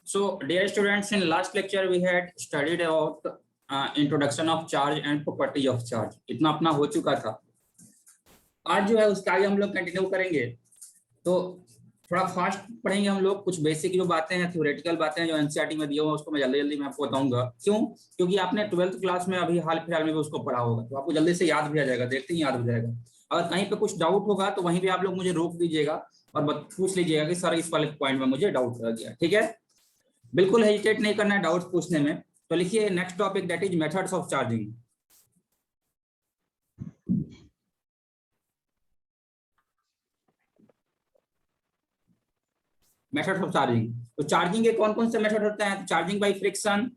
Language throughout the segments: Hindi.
So, dear students, in last lecture we had studied about introduction of charge and property of charge. इतना अपना हो चुका था। आज जो है उसका आगे हम लोग कंटिन्यू करेंगे। तो थोड़ा फास्ट पढ़ेंगे हम लोग। कुछ बेसिक जो बातें हैं, थ्योरेटिकल बातें हैं जो एनसीईआरटी में दिया हुआ उसको मैं जल्दी मैं आपको बताऊंगा। क्यों? क्योंकि आपने 12th क्लास में अभी हाल फिलहाल में भी उसको पढ़ा होगा, तो आपको जल्दी से याद भी आ जाएगा, देखते ही याद हो जाएगा। अगर कहीं पे कुछ डाउट होगा तो वहीं पे आप लोग मुझे रोक दीजिएगा और पूछ लीजिएगा कि सर इस वाले पॉइंट में मुझे डाउट रह गया। ठीक है, बिल्कुल हेजिटेट नहीं करना है डाउट्स पूछने में। तो लिखिए next topic, that is methods of charging. Methods of charging. तो चार्जिंग के कौन कौन से मेथड होते हैं? चार्जिंग बाय फ्रिक्शन,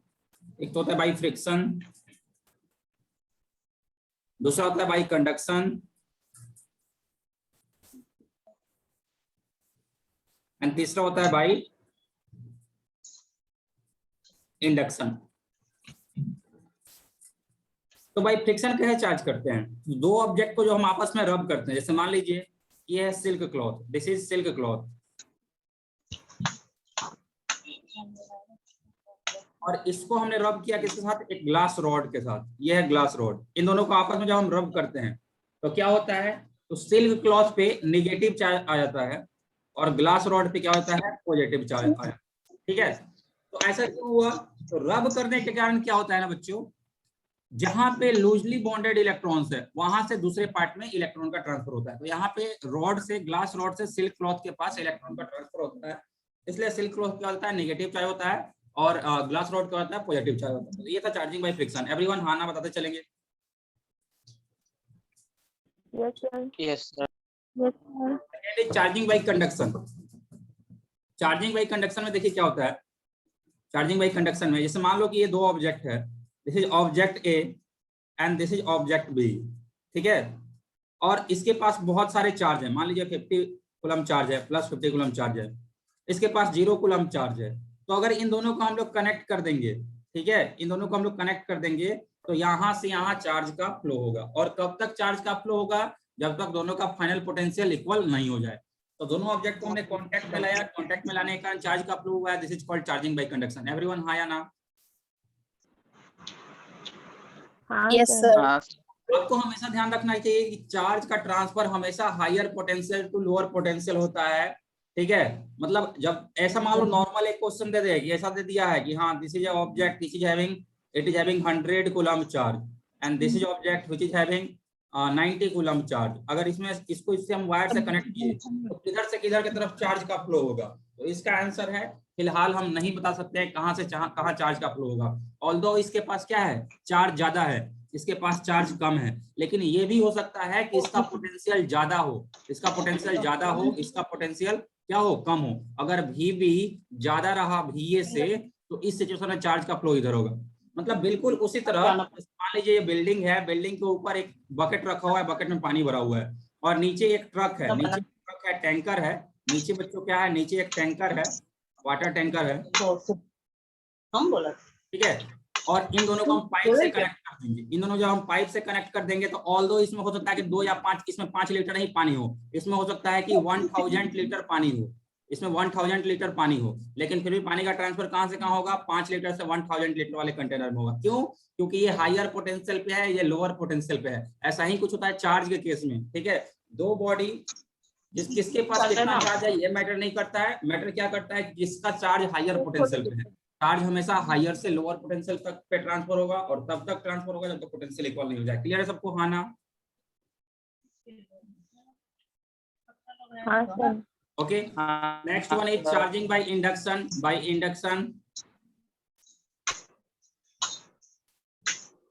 एक तो होता है बाय फ्रिक्शन, दूसरा होता है बाय कंडक्शन, एंड तीसरा होता है बाय इंडक्शन। तो बाय फ्रिक्शन कैसे चार्ज करते हैं? दो ऑब्जेक्ट को जो हम आपस में रब करते हैं, जैसे मान लीजिए ये है silk cloth, this is silk cloth, और इसको हमने रब किया किसके साथ? एक ग्लास रॉड के साथ। ये है ग्लास रॉड। इन दोनों को आपस में जब हम रब करते हैं तो क्या होता है? तो सिल्क क्लॉथ पे नेगेटिव चार्ज आ जाता है और ग्लास रॉड पे क्या होता है? पॉजिटिव चार्ज आया। ठीक है, तो ऐसा क्यों हुआ? तो रब करने के कारण क्या होता है ना बच्चों, जहां पे लूजली बॉन्डेड इलेक्ट्रॉन्स है वहां से दूसरे पार्ट में इलेक्ट्रॉन का ट्रांसफर होता है। तो यहाँ पे रॉड से, ग्लास रॉड से सिल्क क्लॉथ के पास इलेक्ट्रॉन का ट्रांसफर होता है, इसलिए सिल्क क्लॉथ क्या होता है? नेगेटिव चार्ज होता है और ग्लास रॉड क्या होता है? पॉजिटिव चार्ज होता है। तो ये था चार्जिंग बाय फ्रिक्शन। एवरीवन हाँ ना बताते चलेंगे। Yes sir. Charging by conduction. Charging by conduction में देखिए क्या होता है। चार्जिंग बाय कंडक्शन में जैसे मान लो कि ये दो ऑब्जेक्ट है, this is object A and this is object B. ठीक है, और इसके पास बहुत सारे चार्ज है। मान लीजिए 50 कूलम चार्ज है, प्लस 50 कूलम चार्ज है, इसके पास 0 कूलम चार्ज है। तो अगर इन दोनों को हम लोग कनेक्ट कर देंगे, ठीक है, इन दोनों को हम लोग कनेक्ट कर देंगे तो यहां से यहां चार्ज का फ्लो होगा। और कब तक चार्ज का फ्लो होगा? जब तक दोनों का फाइनल पोटेंशियल इक्वल नहीं हो जाए। तो दोनों ऑब्जेक्ट को हमने कांटेक्ट में लाया, कांटेक्ट में लाने के कारण चार्ज का फ्लो हुआ है। This is called charging by conduction. Everyone हाँ या ना? Yes sir. आपको हमेशा ध्यान रखना चाहिए कि चार्ज का ट्रांसफर हमेशा higher potential to lower potential होता है। ठीक है, मतलब जब ऐसा मान लो नॉर्मल एक क्वेश्चन दे देगा, ऐसा दे दिया है कि हाँ this is object, this is having, it is having 100 coulomb charge and this is object which is having 90 coulomb charge. अगर इसमें इसको इससे हम वायर से कनेक्ट किए तो किधर से किधर की तरफ चार्ज का फ्लो होगा? तो इसका आंसर है, फिलहाल हम नहीं बता सकते हैं कहां से कहां चार्ज का फ्लो होगा। ऑल्दो इसके पास क्या है? चार्ज ज्यादा है, इसके पास चार्ज कम है, लेकिन ये भी हो सकता है कि इसका पोटेंशियल ज्यादा हो, इसका पोटेंशियल ज्यादा हो, इसका पोटेंशियल क्या हो? कम हो। अगर भी ज्यादा रहा VA से तो इस सिचुएशन में चार्ज का फ्लो इधर होगा। मतलब बिल्कुल उसी तरह मान लीजिए ये बिल्डिंग है, बिल्डिंग के ऊपर एक बकेट रखा हुआ है, बकेट में पानी भरा हुआ है, और नीचे एक ट्रक है, नीचे ट्रक है, टैंकर है, नीचे बच्चों क्या है? नीचे एक टैंकर है, वाटर टैंकर है। ठीक है, और इन दोनों को हम पाइप से कनेक्ट कर देंगे। इन दोनों जब हम पाइप से कनेक्ट कर देंगे तो ऑल्दो इसमें हो सकता है कि 2 या 5, इसमें 5 लीटर नहीं पानी हो, इसमें हो सकता है कि 1000 लीटर पानी हो, इसमें 1000 लीटर पानी हो, लेकिन फिर भी पानी का ट्रांसफर कहां से कहां होगा? 5 लीटर से 1000 लीटर वाले कंटेनर में होगा। क्यों? क्योंकि ये हायर पोटेंशियल पे है, ये लोअर पोटेंशियल पे है। ऐसा ही कुछ होता है चार्ज के केस में। ठीक है, दो बॉडी, किसके पास कितना चार्ज है ये मैटर नहीं करता है, मैटर क्या करता है? किसका चार्ज हायर पोटेंशियल पे है। चार्ज हमेशा हायर से लोअर पोटेंशियल तक पे ट्रांसफर होगा और तब तक ट्रांसफर होगा जब तक पोटेंशियल इक्वल नहीं हो जाए। क्लियर है सबको? हाँ ना? Okay, next one is charging by induction. By induction,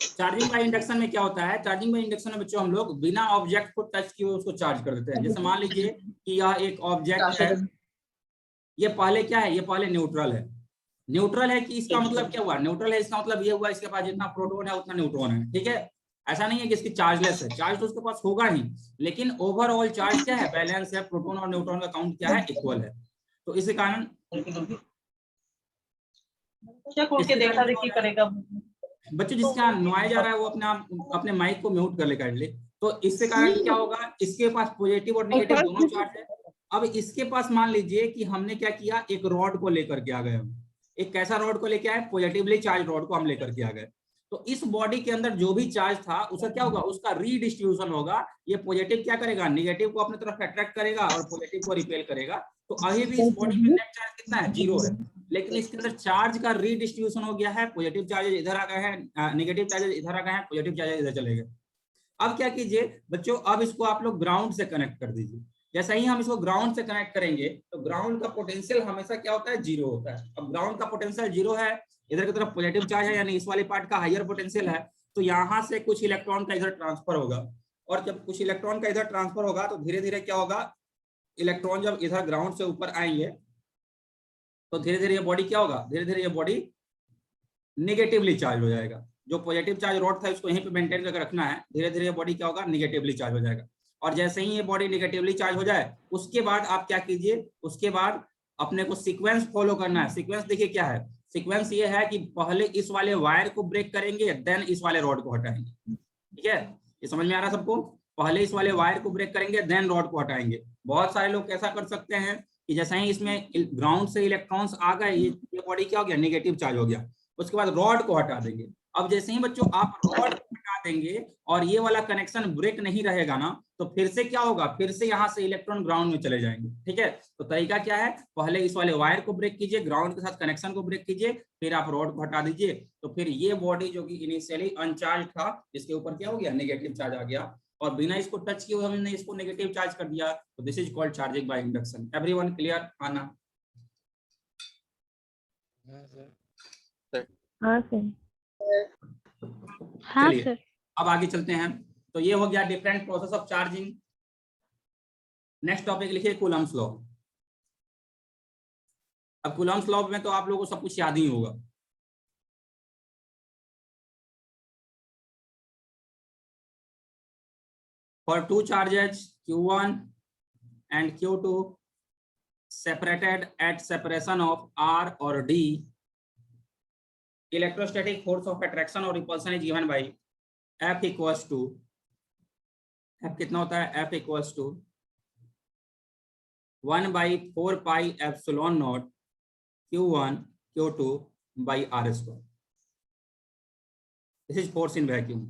charging by induction में क्या होता है? चार्जिंग बाय इंडक्शन में बच्चों हम लोग बिना ऑब्जेक्ट को टच किए उसको चार्ज कर देते हैं। जैसे मान लीजिए कि यह एक ऑब्जेक्ट है, ये पहले क्या है? ये पहले न्यूट्रल है। न्यूट्रल है कि इसका मतलब क्या हुआ? न्यूट्रल है, इसका मतलब ये हुआ इसके पास जितना प्रोटॉन है उतना न्यूट्रॉन है। ठीक है, ऐसा नहीं है कि इसकी चार्जलेस है, चार्ज तो उसके पास होगा ही, लेकिन ओवरऑल चार्ज क्या है? बैलेंस है, प्रोटॉन और न्यूट्रॉन का काउंट क्या है? इक्वल है। तो इसी कारण बच्चों जिसका नॉइज आ रहा है वो अपने माइक को म्यूट कर ले काइंडली। तो इससे कारण क्या होगा? इसके पास पॉजिटिव और नेगेटिव दोनों चार्ज है। अब इसके पास मान लीजिए कि हमने क्या किया, एक रॉड को लेकर के आ गए हम, एक कैसा रॉड को लेके आए, पॉजिटिवली चार्ज रॉड को हम लेकर के आ गए। तो इस बॉडी के अंदर जो भी चार्ज था उसका क्या होगा, उसका रीडिस्ट्रीब्यूशन होगा। ये पॉजिटिव क्या करेगा, नेगेटिव को अपने तरफ अट्रैक्ट करेगा और पॉजिटिव को रिपेल करेगा। तो अभी भी इस बॉडी में नेट चार्ज कितना है, 0 है, लेकिन इसके अंदर चार्ज का रीडिस्ट्रीब्यूशन हो गया है। पॉजिटिव चार्जेस इधर आ गए हैं, नेगेटिव चार्जेस इधर आ गए हैं, पॉजिटिव चार्जेस इधर चले गए। अब क्या कीजिए बच्चों, अब इसको आप लोग ग्राउंड से कनेक्ट कर दीजिए। जैसे ही हम इसको ग्राउंड से कनेक्ट करेंगे तो ग्राउंड का पोटेंशियल हमेशा क्या होता है, 0 होता है। अब ग्राउंड का पोटेंशियल 0 है, इधर की तरफ पॉजिटिव चार्ज है, यानी इस वाले पार्ट का हायर पोटेंशियल है, तो यहाँ से कुछ इलेक्ट्रॉन का इधर ट्रांसफर होगा। और जब कुछ इलेक्ट्रॉन का इधर ट्रांसफर होगा तो धीरे धीरे क्या होगा, इलेक्ट्रॉन जब इधर ग्राउंड से ऊपर आएंगे तो धीरे धीरे ये बॉडी क्या होगा, धीरे धीरे ये बॉडी नेगेटिवली चार्ज हो जाएगा। जो पॉजिटिव चार्ज रॉड था उसको यहीं पे मेंटेन करके रखना है, धीरे धीरे ये बॉडी क्या होगा, नेगेटिवली चार्ज हो जाएगा। और जैसे ही ये बॉडी नेगेटिवली चार्ज हो जाए उसके बाद आप क्या कीजिए, उसके बाद अपने को सीक्वेंस फॉलो करना है। सीक्वेंस देखिए क्या है, सीक्वेंस ये है कि पहले इस वाले वायर को ब्रेक करेंगे, देन इस वाले रॉड को हटाएंगे। ठीक है, ये समझ में आ रहा है सबको? पहले इस वाले वायर को ब्रेक करेंगे, देन रॉड को हटाएंगे। बहुत सारे लोग कैसा कर सकते हैं कि जैसे ही इसमें ग्राउंड से इलेक्ट्रॉन्स आ गए, ये बॉडी क्या हो गया, नेगेटिव चार्ज हो गया, उसके बाद रॉड को हटा देंगे। अब जैसे ही बच्चों आप रॉड को हटा देंगे और ये वाला कनेक्शन ब्रेक नहीं रहेगा ना, तो फिर से क्या होगा, फिर से यहाँ से इलेक्ट्रॉन ग्राउंड में चले जाएंगे। ठीक है, तो तरीका क्या है, पहले इस वाले वायर को ब्रेक कीजिए, ग्राउंड के साथ कनेक्शन को ब्रेक कीजिए, फिर आप रॉड को हटा दीजिए। तो फिर ये बॉडी जो कि इनिशियली अनचार्ज था, इसके ऊपर क्या हो गया, नेगेटिव चार्ज आ गया, और बिना इसको टच किए हमने इसको नेगेटिव चार्ज कर दिया। तो this is called charging by induction. Everyone clear? आना हाँ सर। हाँ चलिए सर। अब आगे चलते हैं। तो ये हो गया different process of charging. Next topic लिखिए कूलम्ब्स लॉ। अब कूलम्ब्स लॉ में तो आप लोगों को सब कुछ याद ही होगा। For two charges Q1 and Q2 separated at separation of R or D, electrostatic force of attraction or repulsion is given by F equals to, F कितना होता है, F equals to 1/4 pi epsilon naught Q1 Q2 by R square. This is force in vacuum.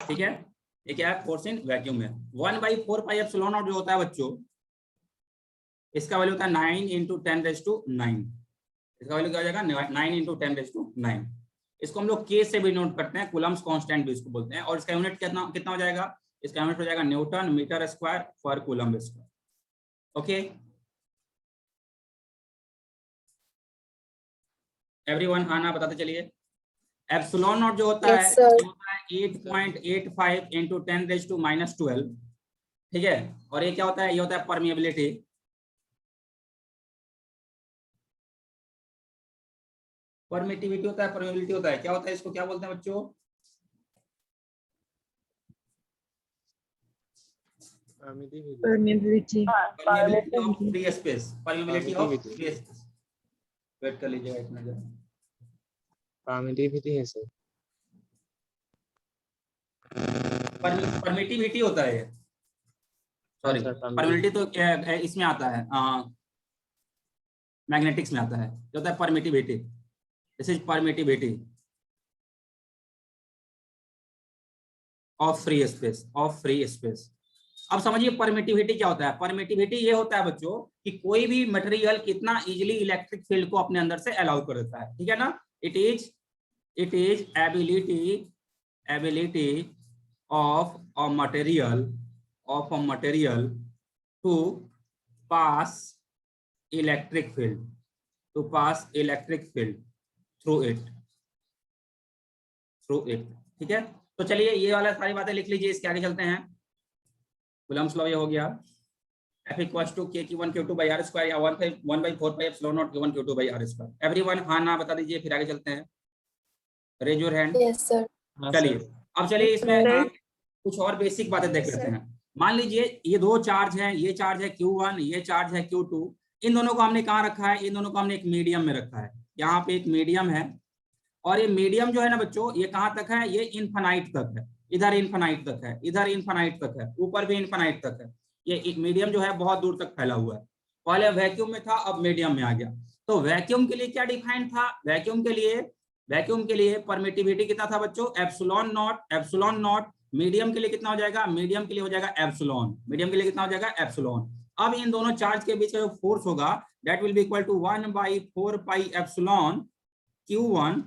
ठीक है, ये क्या है, फोर्स इन वैक्यूम है। 1/4 पाई एप्सिलॉन नॉट जो होता है बच्चों, इसका वैल्यू होता है 9 × 10⁹। इसका वैल्यू क्या हो जाएगा, 9 × 10⁹। इसको हम लोग के से भी नोट करते हैं, कूलम्ब्स कांस्टेंट भी इसको बोलते हैं। और इसका यूनिट कितना कितना हो जाएगा, इसका यूनिट हो जाएगा न्यूटन मीटर स्क्वायर पर कूलम्ब स्क्वायर। ओके एवरीवन, आना बताते चलिए। एप्सिलॉन नॉट जो होता है, ये होता है 8.85 × 10⁻12। ठीक है, और ये क्या होता है, ये होता है परमिएबिलिटी। परमिटिविटी होता है, परमिएबिलिटी होता है, क्या होता है, इसको क्या बोलते हैं बच्चों, permeability of free space. Permeability of free space. Wait कर लीजिएगा एक मिनट। परमिटिविटी है सर, परमिटिविटी होता है, सॉरी परमिटिविटी तो इसमें आता है, मैग्नेटिक्स में आता है, जो होता है permittivity. This is permittivity of free space, of free space. अब समझिए परमिटिविटी क्या होता है। परमिटिविटी ये होता है बच्चों कि कोई भी मटेरियल कितना इजीली इलेक्ट्रिक फील्ड को अपने अंदर से अलाउ कर देता है। ठीक है ना, it is ability of a material to pass electric field through it। ठीक है, तो चलिए ये वाला सारी बातें लिख लीजिए, इसके आगे चलते हैं। कूलम्ब्स लॉ ये हो गया, F equals to K Q1 Q2 by R square या 1/4 pi epsilon naught Q1 Q2 by R square। Everyone हाँ ना बता दीजिए, फिर आगे चलते हैं। Raise your hand. Yes sir. चलिए अब चलिए इसमें कुछ और बेसिक बातें देख लेते हैं। मान लीजिए ये दो चार्ज हैं, ये चार्ज है Q1, ये चार्ज है Q2। इन दोनों को हमने कहाँ रखा है, इन दोनों को हमने एक मीडियम में रखा है। यहाँ पे एक मीडियम है, और ये मीडियम जो है ना बच्चों, ये कहाँ तक है, ये इनफाइनाइट तक है। इधर इनफाइनाइट तक है, इधर इनफाइनाइट तक है, ऊपर भी इनफाइनाइट तक है। ये मीडियम जो है बहुत दूर तक फैला हुआ है। पहले वैक्यूम में था, अब मीडियम में आ गया। तो वैक्यूम के लिए क्या डिफाइंड था? वैक्यूम के लिए परमिटिविटी कितना था बच्चों? Epsilon not. मीडियम के लिए कितना हो जाएगा? मीडियम के लिए हो जाएगा एप्सिलॉन। मीडियम के लिए कितना हो जाएगा? एप्सिलॉन। अब इन दोनों चार्ज के बीच का जो फोर्स होगा that will be equal to 1/4 pi epsilon Q1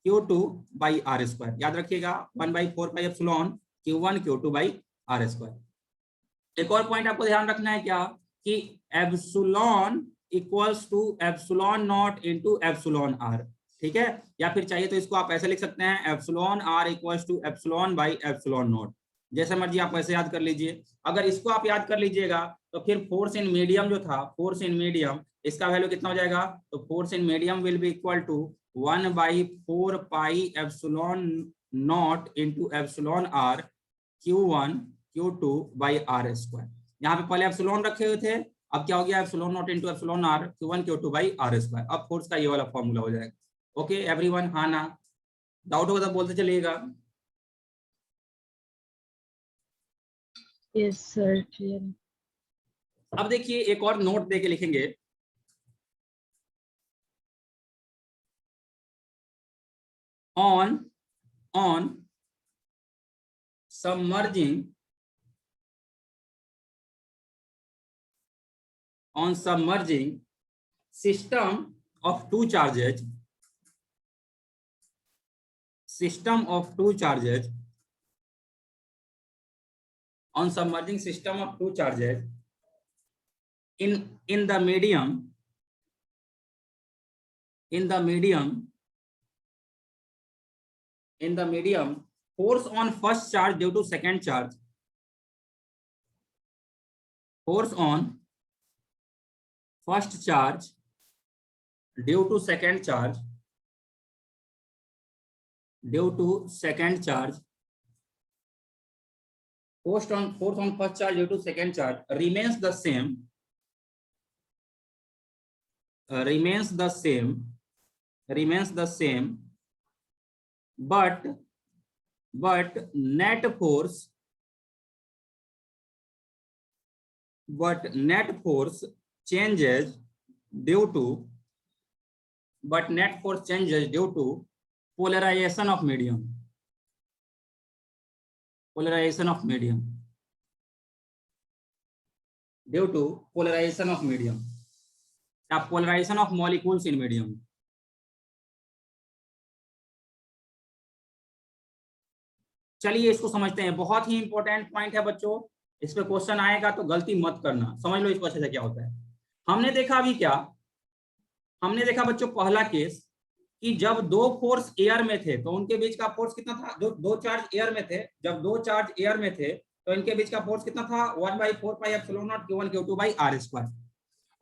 Q2 by R square. याद रखिएगा 1/4 pi epsilon Q1 Q2 by R square. एक और पॉइंट आपको ध्यान रखना है क्या कि epsilon equals to epsilon naught into epsilon R. ठीक है, या फिर चाहिए तो इसको आप ऐसे लिख सकते हैं epsilon R equals to epsilon by epsilon naught. जैसे मर्जी आप ऐसे याद कर लीजिए। अगर इसको आप याद कर लीजिएगा तो फिर फोर्स इन मीडियम जो था, फोर्स इन मीडियम, इसका वैल्यू कितना हो जाएगा? तो force in medium will be equal to 1/4 pi epsilon naught into epsilon R Q1 Q2 by R square. यहाँ पे पहले एप्सिलॉन रखे हुए थे, अब क्या हो गया? Epsilon naught into epsilon R Q1 Q2 by R square. अब फोर्स का ये वाला फॉर्मूला हो जाएगा। ओके एवरीवन, हाँ ना? डाउट होगा तो बोलते चलिएगा। Yes, sir. Clear. अब देखिए एक और नोट देके लिखेंगे। on submerging system of two charges on submerging system of two charges in the medium, force on first charge due to second charge, force on first charge due to second charge, force on first charge due to second charge remains the same, but net force changes due to polarization of medium. Due to polarization of medium या polarization of molecules in medium. चलिए इसको समझते हैं, बहुत ही इंपॉर्टेंट पॉइंट है बच्चों। इस पे क्वेश्चन आएगा तो गलती मत करना, समझ लो इसको अच्छे से क्या होता है। हमने देखा अभी क्या? हमने देखा बच्चों पहला केस कि जब दो फोर्स एयर में थे तो उनके बीच का फोर्स कितना था? दो चार्ज एयर में थे, जब दो चार्ज एयर में थे तो इनके बीच का फोर्स कितना था? 1/4 pi epsilon naught Q1 Q2 by R square.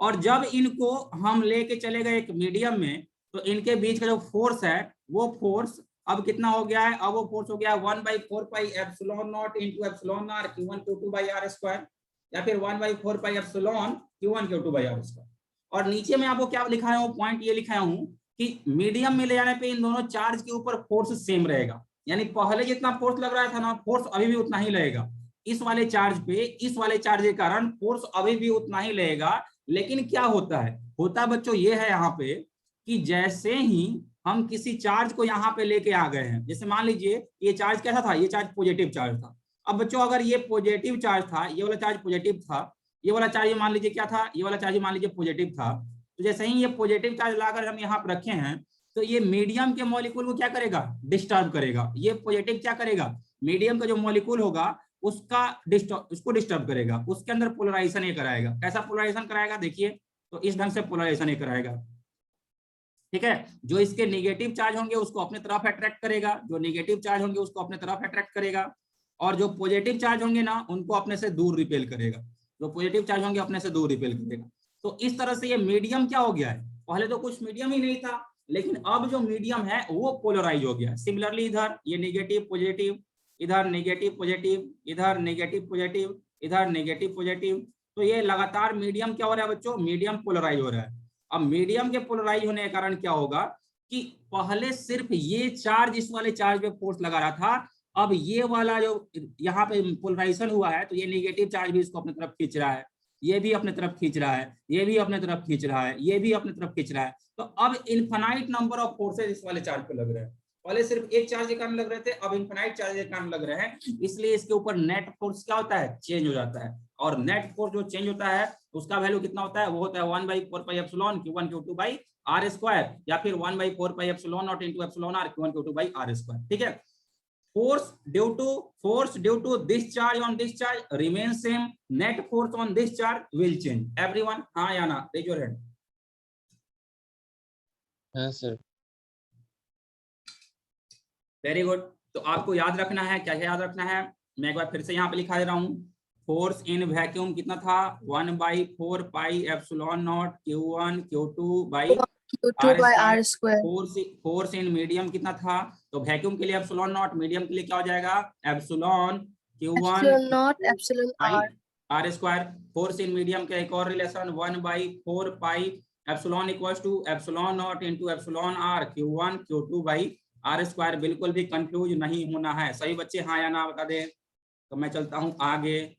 और जब इनको हम लेके चले गए एक मीडियम में तो इनके बीच का जो फोर्स है वो फोर्स अब कितना हो गया है? अब वो फोर्स हो गया 1/4 pi epsilon naught into epsilon R Q1 Q2 by R square, या फिर 1/4 pi epsilon Q1 Q2 by R square. और नीचे में आपको क्या लिखा है? वो पॉइंट ये लिखा हूं कि मीडियम में ले जाने पे इन दोनों चार्ज के ऊपर फोर्स सेम रहेगा, यानी पहले जितना फोर्स लग रहा था ना, फोर्स अभी भी उतना ही लगेगा। इस वाले चार्ज पे, इस वाले चार्ज के कारण फोर्स अभी भी उतना ही लगेगा। लेकिन क्या होता है बच्चों ये है यहाँ पे कि जैसे ही हम किसी चार्ज को यहाँ पे लेके आ गए हैं, जैसे मान लीजिए ये चार्ज कैसा था? ये चार्ज पॉजिटिव चार्ज था। अब बच्चों अगर ये पॉजिटिव चार्ज था, ये वाला चार्ज पॉजिटिव था, ये वाला चार्ज मान लीजिए क्या था? ये वाला चार्ज मान लीजिए पॉजिटिव था। तो जैसे ही ये पॉजिटिव चार्ज लाकर हम यहाँ पर रखे हैं तो ये मीडियम के मॉलिक्यूल को क्या करेगा? डिस्टर्ब करेगा। ये पॉजिटिव क्या करेगा? मीडियम का जो मॉलिक्यूल होगा उसको डिस्टर्ब करेगा, उसके अंदर पोलराइजेशन ये कराएगा। कैसा पोलराइजेशन कराएगा? देखिए तो इस ढंग से पोलराइजेशन ये कराएगा। ठीक है, जो इसके नेगेटिव चार्ज होंगे उसको अपने तरफ अट्रैक्ट करेगा, जो नेगेटिव चार्ज होंगे उसको अपने तरफ अट्रैक्ट करेगा, और जो पॉजिटिव चार्ज होंगे ना उनको अपने से दूर रिपेल करेगा। जो पॉजिटिव चार्ज होंगे अपने से दूर रिपेल करेगा। तो इस तरह से ये मीडियम क्या हो गया है? पहले तो कुछ मीडियम ही नहीं था, लेकिन अब जो मीडियम है वो पोलराइज हो गया। सिमिलरली इधर ये नेगेटिव पॉजिटिव, इधर नेगेटिव पॉजिटिव, इधर नेगेटिव पॉजिटिव, इधर नेगेटिव पॉजिटिव, तो ये लगातार मीडियम क्या हो रहा है बच्चों? मीडियम पोलराइज हो रहा है। अब मीडियम के पोलराइज होने के कारण क्या होगा कि पहले सिर्फ ये चार्ज इस वाले चार्ज पे फोर्स लगा रहा था, अब ये वाला जो यहाँ पे पोलराइजेशन हुआ है, तो ये नेगेटिव चार्ज भी इसको अपनी तरफ खींच रहा है, ये भी अपने तरफ खींच रहा है, ये भी अपने तरफ खींच रहा है, ये भी अपने तरफ खींच रहा है। तो अब इनफाइनाइट नंबर ऑफ फोर्सेज इस वाले चार्ज पे लग रहे हैं। पहले सिर्फ एक चार्ज के कारण लग रहे थे, अब इनफाइनाइट चार्ज के कारण लग रहे हैं, इसलिए इसके ऊपर नेट फोर्स क्या होता है, चेंज हो जाता है। और नेट फोर्स जो चेंज होता है उसका वैल्यू कितना होता है, वो होता है 1/4πε Q1 Q2 by R square, या फिर 1/4πε0 into epsilon r Q1 Q2 by R square. ठीक है, force due to this charge on this charge remains same, net force on this charge will change. Everyone, हाँ या ना, raise your hand. हाँ सर। Very good. तो आपको याद रखना है, क्या याद रखना है, मैं एक बार फिर से यहाँ पे लिखा दे रहा हूँ। फोर्स इन वैक्यूम कितना था, 1/4πε0 Q1 Q2 by Q2 by R square. Force in medium कितना था, तो वैक्यूम के लिए एप्सिलॉन नॉट, मीडियम के लिए क्या हो जाएगा, epsilon Q1 Epsilon naught, epsilon R. R square. Force in medium का एक और relation 1/4π epsilon equals to epsilon naught into epsilon r Q1 Q2 by R square. बिल्कुल भी कंफ्यूज नहीं होना है। सही बच्चे, हाँ या ना बता दें। तो मैं चलता हूं आगे।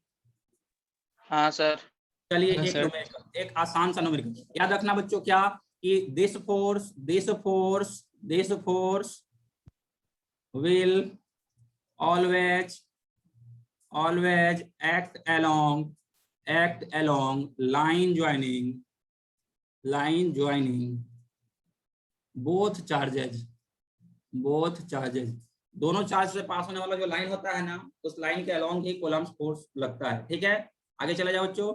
हाँ सर। चलिए, हाँ, एक आसान सा न्यूमेरिकल याद रखना बच्चों, क्या कि this force will always act along line joining both charges। दोनों चार्ज से पास होने वाला जो लाइन होता है ना, उस लाइन के अलोंग ही कूलम्ब फोर्स लगता है। ठीक है, आगे चले जाओ बच्चों।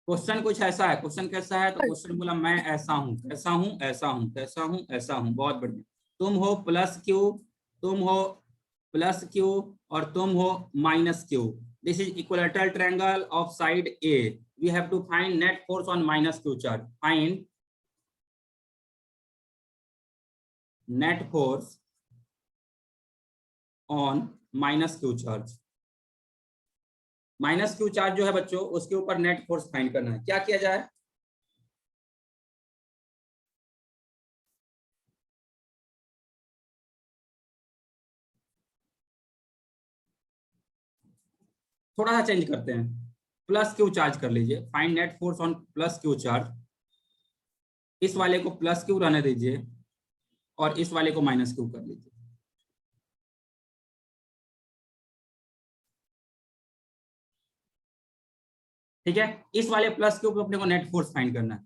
क्वेश्चन कुछ ऐसा है, क्वेश्चन कैसा है, तो क्वेश्चन बोला मैं ऐसा हूं, कैसा हूं, ऐसा हूं, कैसा हूं, ऐसा हूं। बहुत बढ़िया। तुम हो प्लस क्यू और तुम हो minus Q. This is equilateral triangle of side A. We have to find net force on minus Q charge. Find net force on minus Q charge. Minus Q charge जो है बच्चों, उसके ऊपर नेट फोर्स फाइंड करना है। क्या किया जाए, थोड़ा सा चेंज करते हैं, प्लस क्यू चार्ज कर लीजिए। Find net force on plus Q charge. इस वाले को प्लस क्यू रहने दीजिए और इस वाले को माइनस क्यू कर लीजिए। ठीक है, इस वाले प्लस क्यू पे अपने को नेट फोर्स फाइंड करना है।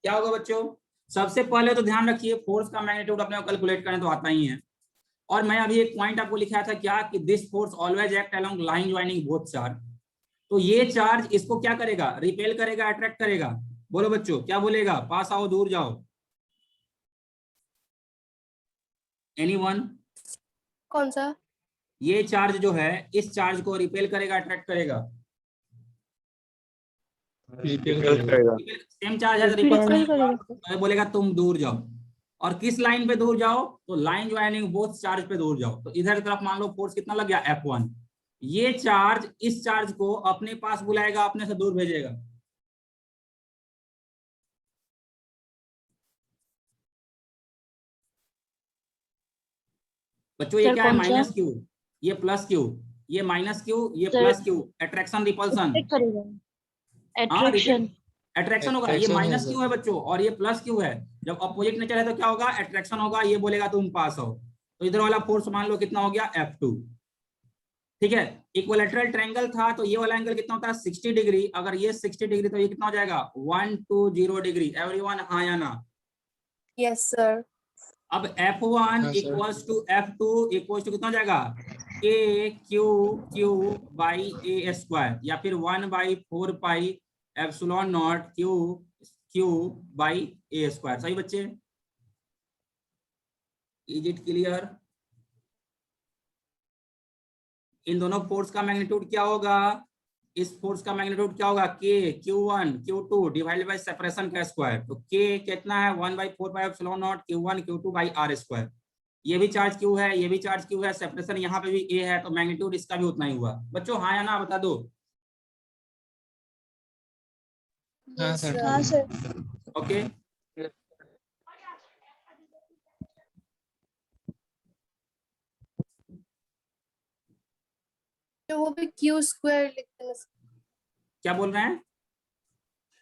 क्या होगा बच्चों, सबसे पहले तो ध्यान रखिए, फोर्स का मैग्नीट्यूड अपने को कैलकुलेट करने तो आता ही है। और मैं अभी एक पॉइंट आपको लिखा था, क्या कि this force always act along line joining both charge. तो ये चार्ज इसको क्या करेगा, रिपेल करेगा, अट्रैक्ट करेगा। बोलो बच्चों, क्या बोलेगा, पास आओ, दूर जाओ। एनीवन? कौन सा? ये चार्ज जो है, इस चार्ज को रिपेल करेगा, अट्रैक्ट करेगा। सेम चार्ज है, रिपेल करेगा, बोलेगा तुम दूर जाओ। और किस लाइन पे दूर जाओ, तो लाइन ज्वाइनिंग बोथ चार्ज पे दूर जाओ। तो इधर की तरफ मान लो फोर्स कितना लग गया, F1। ये चार्ज इस चार्ज को अपने पास बुलाएगा, अपने से दूर भेजेगा। बच्चों ये क्या है, माइनस क्यू, ये प्लस क्यू, ये माइनस क्यू, ये plus Q. Attraction repulsion, attraction होगा। ये माइनस क्यू है बच्चों और ये प्लस क्यू है। जब अपोजिट नेचर है तो क्या होगा, अट्रैक्शन होगा। ये बोलेगा तुम पास हो। तो इधर वाला फोर्स मान लो कितना हो गया, F2। ठीक है, इक्विलैटरल ट्रायंगल था तो ये वाला एंगल कितना होता है, 60 डिग्री। अगर ये 60 डिग्री तो ये कितना हो जाएगा, 120 डिग्री। एवरीवन, हाँ या ना? Yes sir. अब F1 equals to F2 equals to कितना हो जाएगा, KQ बाई ए स्क्वायर, या फिर 1/4π epsilon naught Q by A square. सही बच्चे, इज इट क्लियर? इन दोनों फोर्स का मैग्नीट्यूड क्या होगा, इस फोर्स का मैग्नीट्यूड क्या होगा, Q1 Q2 divided by separation का स्क्वायर। तो K कितना है, 1/4π epsilon naught Q1 Q2 by R square. ये भी चार्ज Q है, ये भी चार्ज Q है, सेपरेशन यहाँ पे भी A है, तो मैग्नीट्यूड इसका भी उतना ही हुआ। बच्चों हाँ या ना बता दो। हाँ Yes, सर। sir. हाँ सर। ओके तो वो भी Q square लिखते हैं क्या बोल रहे हैं?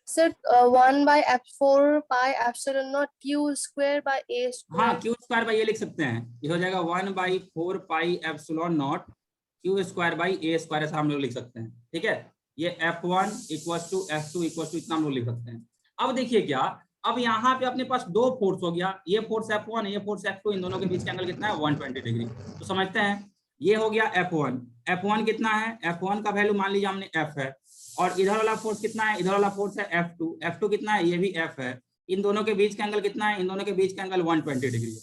Sir 1 by 4 pi epsilon naught Q square by A हाँ square. क्यू स्क्वायर बाई ए लिख सकते हैं, ये हो जाएगा 1/4 pi epsilon naught Q square by A square, ऐसा हम लोग लिख सकते हैं। ठीक है, ये F1 equals to F2 equals to इतना हम लोग लिख सकते हैं। अब देखिए क्या, अब यहाँ पे अपने पास दो फोर्स हो गया, ये फोर्स F1 ये फोर्स F2, इन दोनों के बीच का एंगल कितना है 120 डिग्री। तो समझते हैं, ये हो गया F1 कितना है, F1 का वैल्यू मान लीजिए हमने F है, और इधर वाला फोर्स कितना है, इधर वाला फोर्स है F2 कितना है, ये भी F है। इन दोनों के बीच का एंगल कितना है, इन दोनों के बीच का एंगल 120 डिग्री है।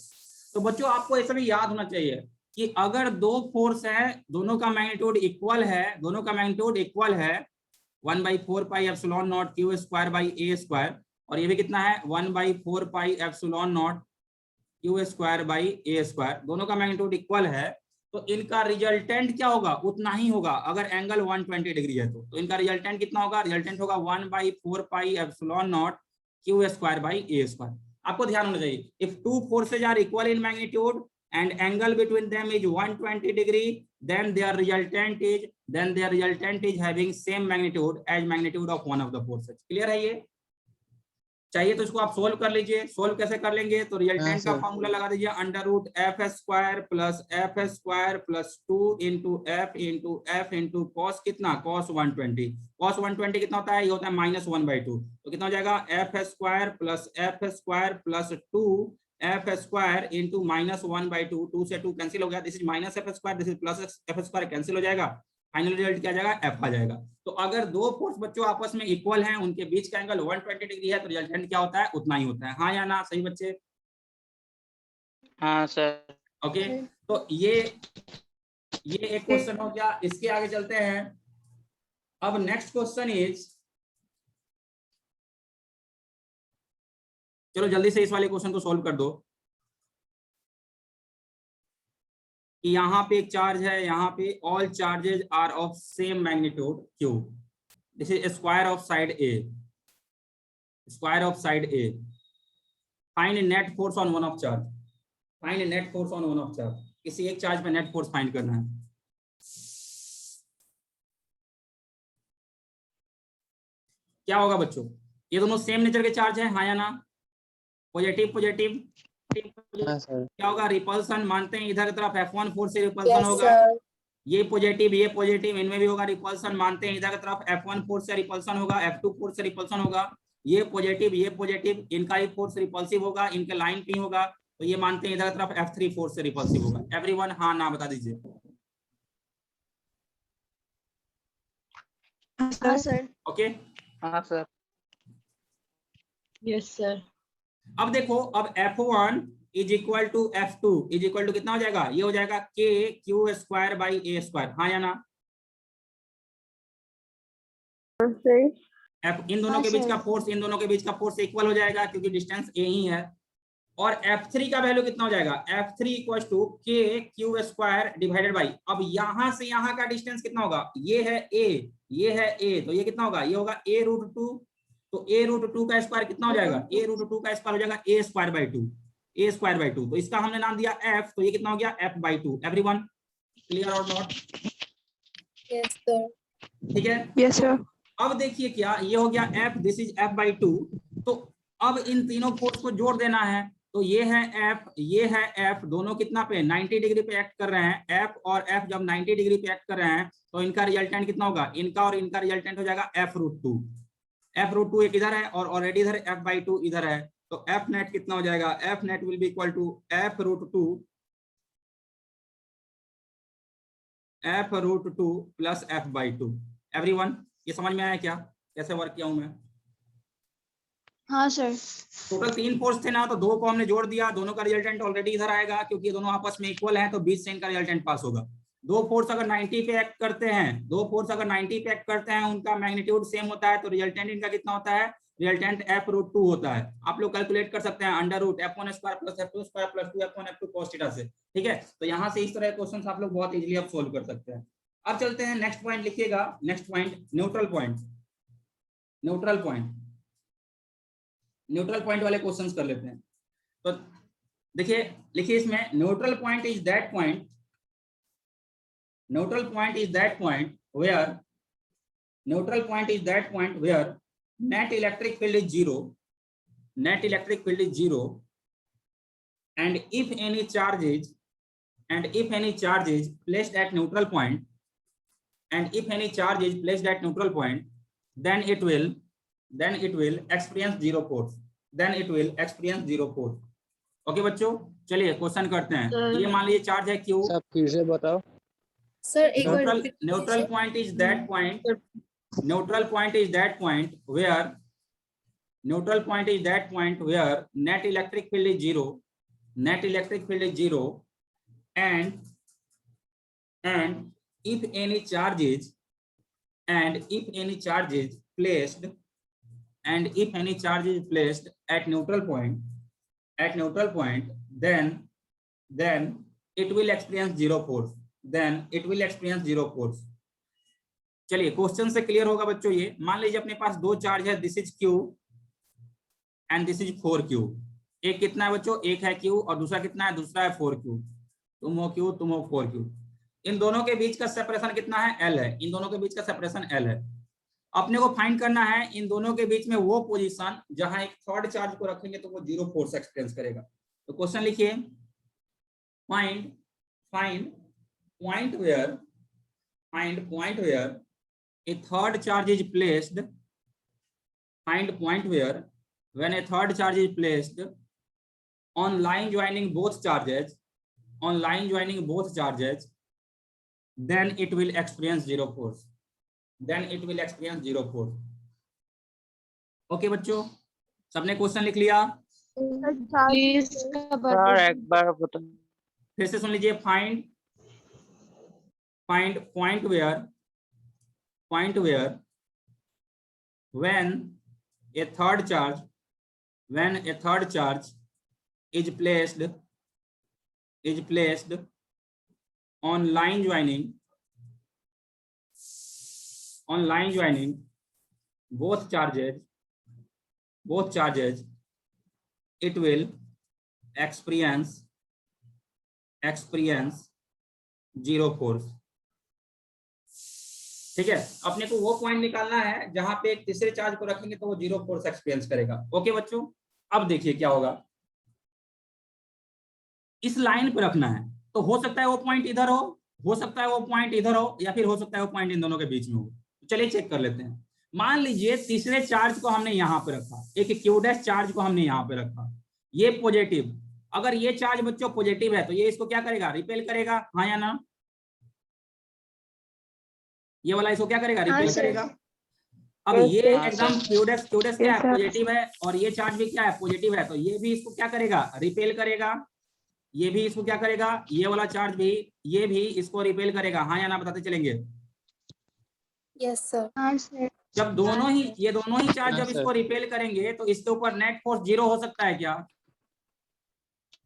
तो बच्चों आपको ऐसा भी याद होना चाहिए कि अगर दो फोर्स है, दोनों का मैग्नीट्यूड इक्वल है, दोनों का मैग्नीट्यूड इक्वल है 1/4 pi epsilon naught Q square by A square, और ये भी कितना है 1/4 pi epsilon naught Q square by A square, दोनों का मैग्नीट्यूड इक्वल है, तो इनका रिजल्टेंट क्या होगा, उतना ही होगा अगर एंगल 120 डिग्री है तो इनका रिजल्टेंट कितना होगा, रिजल्टेंट होगा 1/4 pi epsilon naught Q square by A square. आपको ध्यान होना चाहिए, if two forces are equal in magnitude and angle between them is 120 degree, then their resultant is having same magnitude as magnitude of one of the forces. Clear है? ये चाहिए तो इसको आप सोल्व कर लीजिए। सोल्व कैसे कर लेंगे, तो रिजल्टेंट का फॉर्मूला लगा दीजिए √f² plus f² plus 2 into f into cos कितना, cos 120। cos 120 कितना होता है, ये होता है -1/2, तो कितना हो जाएगा f² plus f² plus 2 f² into -1/2, 2 से 2 कैंसिल हो गया, this is -f², this is plus f² cancel हो जाएगा, फाइनल रिजल्ट क्या आ जाएगा, f आ जाएगा। तो अगर दो फोर्स बच्चों आपस में इक्वल हैं, उनके बीच का एंगल 120 डिग्री है, तो रिजल्टेंट क्या होता है, उतना ही होता है। हाँ या ना, सही बच्चे? हाँ सर। ओके, तो ये एक क्वेश्चन हो गया। इसके आगे चलते हैं। अब नेक्स्ट क्वेश्चन इज, चलो जल्दी से इस वाले क्वेश्चन को सोल्व कर दो। कि यहाँ पे एक चार्ज है, यहाँ पे all charges are of same magnitude Q, this is square of side A, square of side A, find net force on one of charge, find net force on one of charge, किसी एक चार्ज पे नेट फोर्स फाइंड करना है। क्या होगा बच्चों, ये दोनों सेम नेचर के चार्ज है, हाँ या ना? पॉजिटिव पॉजिटिव हाँ सर। क्या होगा, रिपल्सन मानते हैं, इधर की तरफ F1 फोर्स से रिपल्सन Yes, होगा, sir. ये पॉजिटिव इनमें भी होगा, रिपल्सन मानते हैं, इधर की तरफ F1 फोर्स से रिपल्सन होगा, F2 फोर्स से रिपल्सन होगा, ये पॉजिटिव इनका ही फोर्स रिपल्सिव होगा, इनके लाइन पे होगा, तो ये मानते हैं इधर की तरफ F3 फोर्स से रिपल्सिव होगा। एवरीवन हाँ ना बता दीजिए। हाँ सर। ओके, हाँ सर। Yes sir. अब देखो, अब F1 is equal to F2 is equal to कितना हो जाएगा, ये हो जाएगा K Q square by A square, हाँ या ना? इन दोनों के बीच का फोर्स, इन दोनों के बीच का फोर्स इक्वल हो जाएगा क्योंकि डिस्टेंस A ही है। और F3 का वैल्यू कितना हो जाएगा, F3 equal to K Q square divided by, अब यहां से यहां का डिस्टेंस कितना होगा, ये है A, ये है A, तो ये कितना होगा, ये होगा A√2, तो A√2 का स्क्वायर कितना हो जाएगा, A√2 का स्क्वायर हो जाएगा A² बाई 2, तो इसका हमने नाम दिया F, तो ये कितना हो गया F/2। एवरीवन क्लियर और नॉट? Yes, sir. ठीक है, यस सर। अब देखिए क्या, ये हो गया F, दिस इज F/2, तो अब इन तीनों फोर्स को जोड़ देना है, तो ये है F, ये है F, दोनों कितना पे 90 डिग्री पे एक्ट कर रहे हैं। F और F जब 90 डिग्री पे एक्ट कर रहे हैं, तो इनका रिजल्टेंट कितना होगा, इनका और इनका रिजल्टेंट हो जाएगा F√2। F√2 एक इधर है और ऑलरेडी इधर F/2 इधर है, तो F नेट कितना हो जाएगा, F net will be equal to F√2 plus F/2। Everyone ये समझ में आया क्या, कैसे वर्क किया हूं मैं? हाँ सर। टोटल 3 फोर्स थे ना, तो 2 को हमने जोड़ दिया, दोनों का रिजल्टेंट ऑलरेडी इधर आएगा क्योंकि ये दोनों आपस में इक्वल हैं, तो बीच से इनका रिजल्टेंट पास होगा। 2 फोर्स अगर 90 पे एक्ट करते हैं, 2 फोर्स अगर 90 पे एक्ट करते हैं, उनका मैग्नीट्यूड सेम होता है, तो रिजल्टेंट इनका कितना होता है, रिजल्टेंट F√2 होता है। आप लोग कैलकुलेट कर सकते हैं √F1² plus F2² plus 2F1 F2 cos theta से। ठीक है, तो यहाँ से इस तरह क्वेश्चंस आप लोग बहुत इजीली आप सोल्व कर सकते हैं। अब चलते हैं नेक्स्ट पॉइंट, लिखिएगा next point, neutral point. Neutral point neutral point वाले क्वेश्चंस कर लेते हैं। तो देखिए, लिखिए इसमें neutral point is that point, neutral point is that point where, neutral point is that point where net electric field is zero, net electric field is zero, and if any charge is placed at neutral point, and if any charge is placed at neutral point, then it will experience zero force, then it will experience zero force। Okay बच्चों, चलिए क्वेश्चन करते हैं। ये मान लीजिए चार्ज है Q, सब फिर से बताओ सर एक बार repeat neutral कीजिए। point is that point, neutral point is that point where net electric field is zero, and if any charge is placed at neutral point, then it will experience zero force, चलिए क्वेश्चन से क्लियर होगा बच्चों। ये मान लीजिए अपने पास दो चार्ज है, this is Q and this is 4Q। एक कितना है बच्चों, एक है Q और दूसरा कितना है, दूसरा है 4Q। तुम हो Q, तुम हो 4Q। इन दोनों के बीच का सेपरेशन कितना है, L है। इन दोनों के बीच का सेपरेशन L है। अपने को फाइंड करना है इन दोनों के बीच में वो पोजीशन जहां एक थर्ड चार्ज को रखेंगे तो वो जीरो फोर्स एक्सपीरियंस करेगा। तो क्वेश्चन लिखिए, find point where a third charge is placed, find point where when a third charge is placed on line joining both charges, then it will experience zero force, okay बच्चों, सबने क्वेश्चन लिख लिया? प्लीज सर एक बार बताओ। फिर से सुन लीजिए, find point where when a third charge is placed on line joining both charges, it will experience zero force। ठीक है, अपने को वो पॉइंट निकालना है जहां पे एक तीसरे चार्ज को रखेंगे तो वो जीरो फोर्स एक्सपीरियंस करेगा। ओके बच्चों, अब देखिए क्या होगा। इस लाइन पे रखना है, तो हो सकता है वो पॉइंट इधर हो सकता है वो पॉइंट इधर हो, या फिर हो सकता है वो पॉइंट इन दोनों के बीच में हो। चलिए चेक कर लेते हैं। मान लीजिए तीसरे चार्ज को हमने यहाँ पे रखा, एक Q डैश चार्ज को हमने यहाँ पे रखा, ये पॉजिटिव। अगर ये चार्ज बच्चों पॉजिटिव है तो ये इसको क्या करेगा, रिपेल करेगा, हाँ या ना? ये वाला इसको क्या करेगा, रिपेल करेगा। अब ये एकदम Q डैश क्या है, पॉजिटिव है, और ये चार्ज भी क्या है, पॉजिटिव है, तो ये भी इसको क्या करेगा, रिपेल करेगा। ये भी इसको क्या करेगा, ये वाला चार्ज भी, ये भी इसको रिपेल करेगा, हाँ या ना बताते चलेंगे? Yes sir. हाँ सर। जब दोनों ही चार्ज जब इसको रिपेल करेंगे तो इसके ऊपर नेट फोर्स जीरो हो सकता है क्या?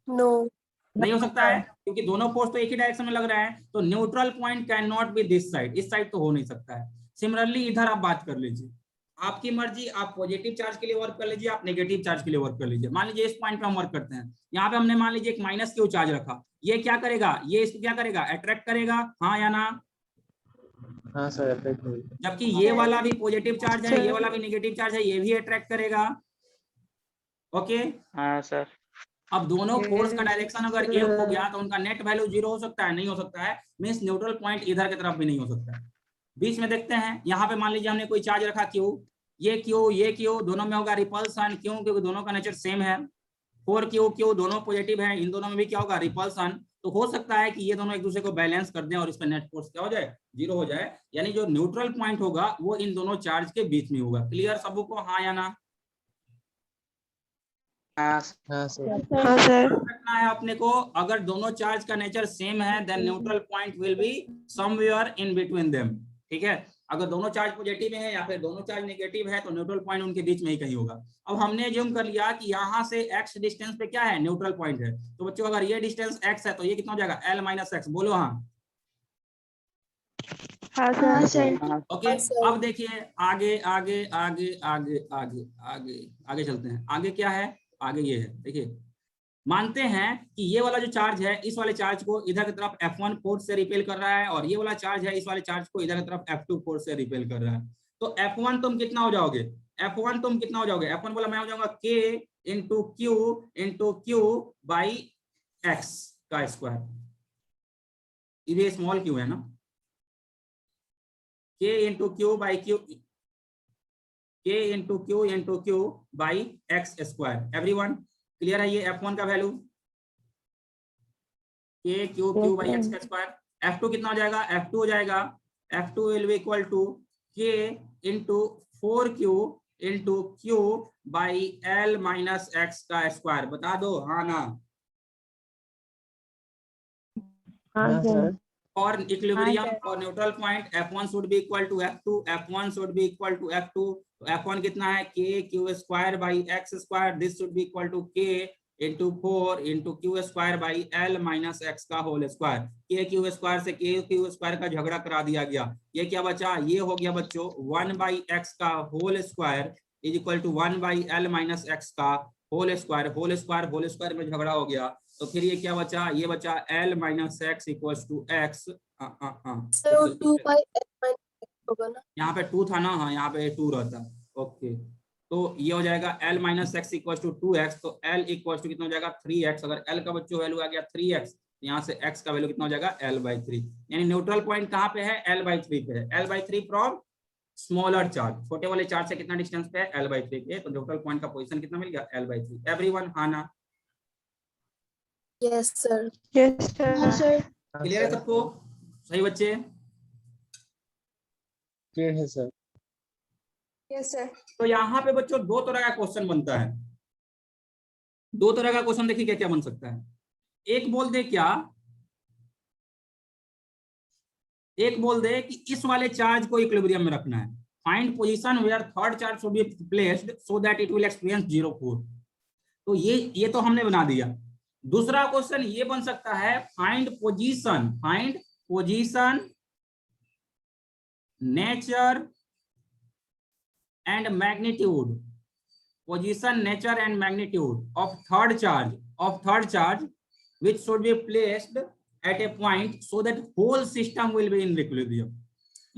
नो, नहीं हो सकता है, क्योंकि दोनों फोर्स तो एक ही डायरेक्शन में लग रहा है। तो neutral point can not be this side, इस साइड तो हो नहीं सकता है। सिमिलरली इधर आप बात कर लीजिए, आपकी मर्जी, आप पॉजिटिव चार्ज के लिए वर्क कर लीजिए, आप नेगेटिव चार्ज के लिए वर्क कर लीजिए। मान लीजिए इस पॉइंट पे हम वर्क करते हैं, यहाँ पे हमने मान लीजिए एक माइनस Q चार्ज रखा, ये क्या करेगा, ये इसको क्या करेगा, अट्रैक्ट करेगा, हाँ या ना? हाँ सर, अट्रैक्ट होगा। जबकि ये वाला भी पॉजिटिव चार्ज है, ये वाला भी नेगेटिव चार्ज है, ये भी अट्रैक्ट करेगा। ओके, हाँ सर। अब दोनों फोर्स का डायरेक्शन अगर एक हो गया तो उनका नेट वैल्यू जीरो हो सकता है, नहीं हो सकता है। मींस न्यूट्रल पॉइंट इधर की तरफ भी नहीं हो सकता है। बीच में देखते हैं, यहाँ पे मान लीजिए हमने कोई चार्ज रखा Q, ये Q दोनों में होगा रिपल्सन, क्यों, क्योंकि दोनों का नेचर सेम है। 4Q दोनों पॉजिटिव है, इन दोनों में भी क्या होगा, रिपल्सन। तो हो सकता है कि ये दोनों एक दूसरे को बैलेंस कर दें और इस पर नेट फोर्स क्या हो जाए, जीरो हो जाए। यानी जो न्यूट्रल पॉइंट होगा वो इन दोनों चार्ज के बीच में होगा। क्लियर सबको, हाँ या ना? हाँ सर। हाँ सर। रखना है अपने को, अगर दोनों चार्ज का नेचर सेम है then neutral point will be somewhere in between them. ठीक है, अगर दोनों चार्ज पॉजिटिव है या फिर दोनों चार्ज नेगेटिव है तो न्यूट्रल पॉइंट उनके बीच में ही कहीं होगा। अब हमने एज्यूम कर लिया कि यहाँ से x डिस्टेंस पे क्या है, न्यूट्रल पॉइंट है। तो बच्चों अगर ये डिस्टेंस x है तो ये कितना हो जाएगा, L - x। बोलो हाँ। हाँ सर। ओके। हाँ, sir. अब देखिए आगे आगे आगे आगे आगे आगे आगे चलते हैं। आगे क्या है? आगे ये है, देखिए मानते हैं कि ये वाला जो चार्ज है इस वाले चार्ज को इधर की तरफ F1 फोर्स से रिपेल कर रहा है और ये वाला चार्ज है इस वाले चार्ज को इधर की तरफ F2 फोर्स से रिपेल कर रहा है। तो F1 तुम कितना हो जाओगे? F1 तुम कितना हो जाओगे? F1 बोला मैं हो जाऊंगा K into Q by X का स्क्वायर। ये स्मॉल क्यू है ना, K into Q by Q, K into Q by X square. Everyone clear है? ये F1 का value K Q by X का स्क्वायर। F2 कितना हो जाएगा? F2 हो जाएगा F2 will be equal to K into 4Q into Q by L minus X का स्क्वायर। बता दो हाँ ना। हाँ सर। For equilibrium, sir. for neutral point, F1 should be equal to F2. F1 should be equal to F2. तो F1 कितना है? K Q square by X square. This should be equal to K into 4 into Q square by L minus X का whole square. K Q square से K Q square का झगड़ा करा दिया गया। ये क्या बचा? ये हो गया बच्चों 1 by X का whole square is equal to 1 by L minus X का whole square में झगड़ा हो गया। तो फिर ये क्या बचा? ये बचा L minus x equals to X. Sir, वो 2 by L minus X होगा ना? यहाँ पे 2 था ना, हाँ यहाँ पे 2 रहता। ओके, तो ये हो जाएगा L minus x equals to 2x। तो L इक्वल्स टू कितना हो जाएगा? 3x। अगर L का बच्चों वैल्यू आ गया 3x, तो यहाँ से x का वैल्यू कितना हो जाएगा? L/3। यानी न्यूट्रल पॉइंट कहाँ पे है? L/3 पे है। L/3 फ्रॉम स्मॉलर चार्ज, छोटे वाले चार्ज से कितना डिस्टेंस पे है? L/3 पे। तो न्यूट्रल पॉइंट का पोजीशन कितना मिल गया? L/3। एवरीवन हाँ ना? Yes, sir. Yes हाँ, sir. sir. क्लियर है सबको? सही बच्चे? क्लियर है सर। Yes, sir. तो यहाँ पे बच्चों दो तरह का क्वेश्चन बनता है। दो तरह का क्वेश्चन देखिए क्या क्या बन सकता है। एक बोल दे क्या, एक बोल दे कि इस वाले चार्ज को इक्विलिब्रियम में रखना है। Find position where third charge should be placed so that it will experience 0 force. तो ये तो हमने बना दिया। दूसरा क्वेश्चन ये बन सकता है find position nature and magnitude, position, nature and magnitude of third charge which should be placed at a point so that whole system will be in equilibrium।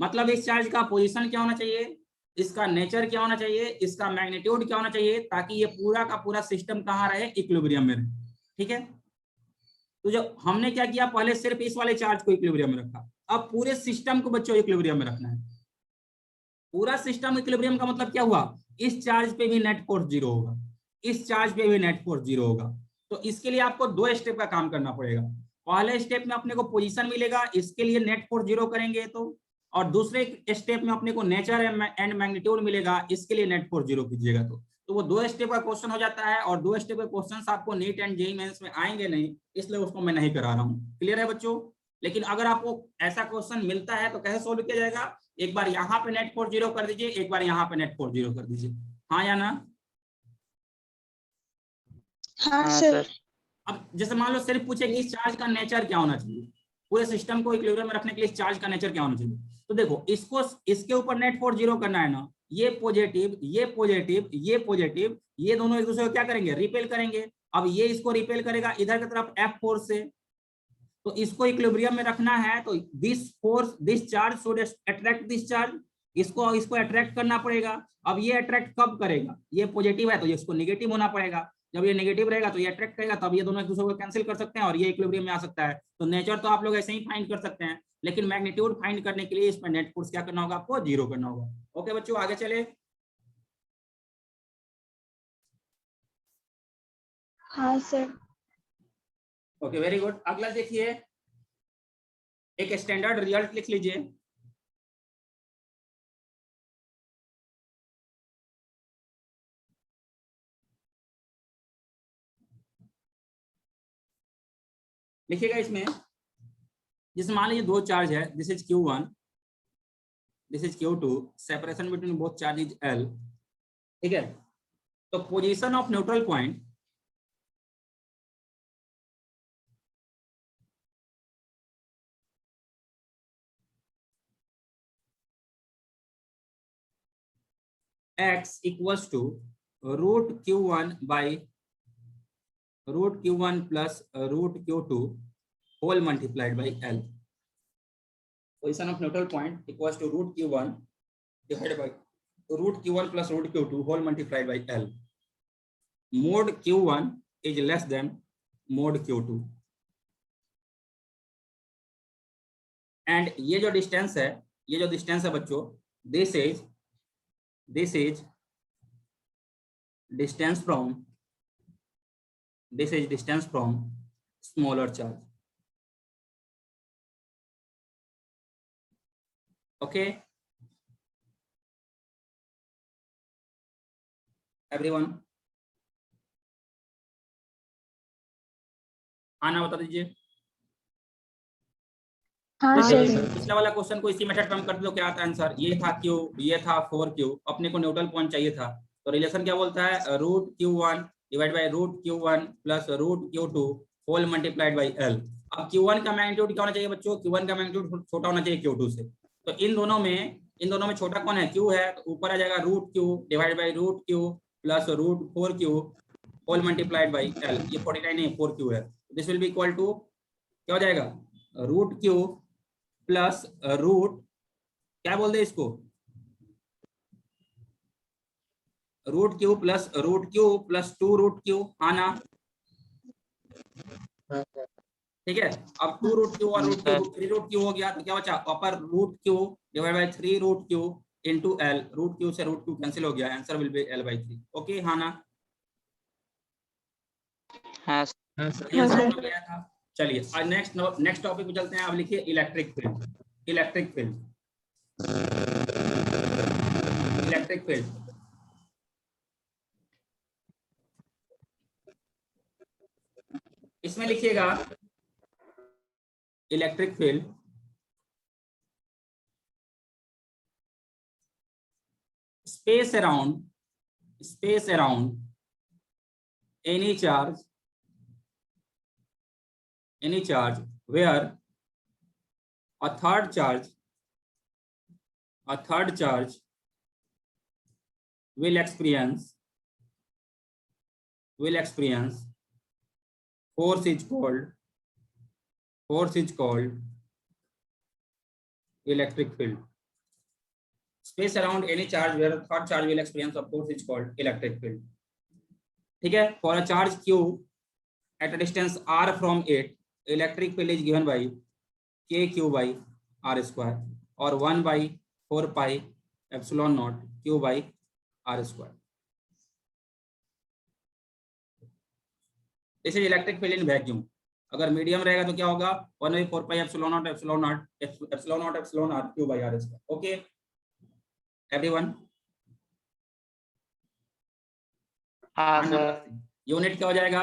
मतलब इस चार्ज का पोजीशन क्या होना चाहिए, इसका नेचर क्या होना चाहिए, इसका मैग्नीट्यूड क्या होना चाहिए, ताकि ये पूरा का पूरा सिस्टम कहाँ रहे? इक्विलिब्रियम में रहे। ठीक है, तो जो हमने क्या किया, पहले सिर्फ इस वाले चार्ज को इक्विलिब्रियम में रखा, अब पूरे सिस्टम को बच्चों इक्विलिब्रियम में रखना है। पूरा सिस्टम इक्विलिब्रियम का मतलब क्या हुआ? इस चार्ज पे भी नेट फोर्स 0 होगा, इस चार्ज पे भी नेट फोर्स 0 होगा। तो इसके लिए आपको दो स्टेप का काम करना पड़ेगा। पहले स्टेप में अपने को पोजीशन मिलेगा, इसके लिए नेट फोर्स 0 करेंगे तो, और दूसरे स्टेप में अपने को नेचर एंड मैग्नीट्यूड मिलेगा, इसके लिए नेट फोर्स 0 कीजिएगा। तो वो दो स्टेप का क्वेश्चन हो जाता है, और दो स्टेप के क्वेश्चन आपको नीट एंड जेईई मेंस में आएंगे नहीं, इसलिए उसको मैं नहीं करा रहा हूँ। क्लियर है बच्चों? लेकिन अगर आपको ऐसा क्वेश्चन मिलता है तो कैसे सोल्व किया जाएगा? एक बार यहाँ पे नेट फोर्स 0 कर दीजिए, एक बार यहाँ पे नेट फोर्स 0 कर दीजिए। हाँ या ना? हाँ सर। अब जैसे मान लो सिर्फ पूछे कि इस चार्ज का नेचर क्या होना चाहिए, पूरे सिस्टम को इक्विलिब्रियम में रखने के लिए इस चार्ज का नेचर क्या होना चाहिए, तो देखो इसको, इसके ऊपर नेट फोर्स 0 करना है ना, ये पॉजिटिव ये पॉजिटिव ये पॉजिटिव, ये दोनों एक दूसरे को क्या करेंगे? रिपेल करेंगे। अब ये इसको रिपेल करेगा इधर की तरफ F फोर्स से, तो इसको इक्विलिब्रियम में रखना है, तो this charge should attract this charge, इसको अट्रैक्ट करना पड़ेगा। अब ये अट्रैक्ट कब करेगा? ये पॉजिटिव है तो इसको नेगेटिव होना पड़ेगा, जब ये नेगेटिव रहेगा तो ये अट्रैक्ट करेगा, तब ये दोनों एक दूसरे को कैंसिल कर सकते हैं और ये इक्विलिब्रियम में आ सकता है। तो नेचर तो आप लोग ऐसे ही फाइंड कर सकते हैं, लेकिन मैग्नीट्यूड फाइंड करने के लिए इसमें नेट फोर्स क्या करना होगा? आपको 0 करना होगा। ओके बच्चों, आगे चले। हाँ सर। Okay very good. अगला देखिए, एक स्टैंडर्ड रिजल्ट लिख लीजिए। लिखिएगा इसमें, जिसमें मान लीजिए दो चार्ज है, this is Q1, this is Q2, separation between both charge is L। ठीक है, तो position of neutral point, x equals to root q1 by root q1 plus root q2 whole multiplied by L. Position of neutral point equals to root q1 divided by root q1 plus root q2 whole multiplied by L. Mod q1 is less than mod q2. And ये जो डिस्टेंस है बच्चों, this is distance from smaller charge. Okay everyone, आना बता दीजिए. हाँ जैसे सर. पिछला वाला क्वेश्चन को इसी मेथड में हम करते तो क्या आता है आंसर, ये था क्यू, ये था 4q, अपने को न्यूट्रल पॉइंट चाहिए था, तो रिलेशन क्या बोलता है, root q1 divide by root q1 plus root q2 whole multiplied by L. अब q1 का मैग्नीट्यूड क्या होना चाहिए बच्चों, q1 का मैग्नीट्यूड छोटा होना चाहिए q2 से, तो इन दोनों में छोटा कौन है, q है, तो ऊपर आ जाएगा root q divide by root q plus root 4q whole multiplied by L. ये 49 नहीं 4q है, this will be equal to क्या हो जाएगा, रूट q प्लस रूट क्या बोल दे इसको, root q plus root q plus 2 root q. हाँ ना, हाँ सर. ठीक है. अब 2 रूट क्यू और रूट क्यू 3 रूट क्यू हो गया, तो क्या बचा, upper root q divide by 3 root q into L. Root q से रूट क्यू कैंसिल हो गया, answer will be L/3. Okay हाँ ना. हाँ सर. ये आंसर हो गया था. चलिए आज नेक्स्ट टॉपिक पे चलते हैं. अब लिखिए इलेक्ट्रिक फील्ड. इसमें लिखिएगा electric field space around any charge where a third charge will experience force is called electric field. Space around any charge where a third charge will experience a force is called electric field. ठीक है. For a charge q at a distance r from it, electric field is given by kq by r square or 1 by 4 pi epsilon naught q by r square. This is electric field in vacuum. अगर मीडियम रहेगा तो क्या होगा, 1 by 4 pi epsilon naught r q by r square. Okay everyone. हाँ सर. यूनिट क्या हो जाएगा,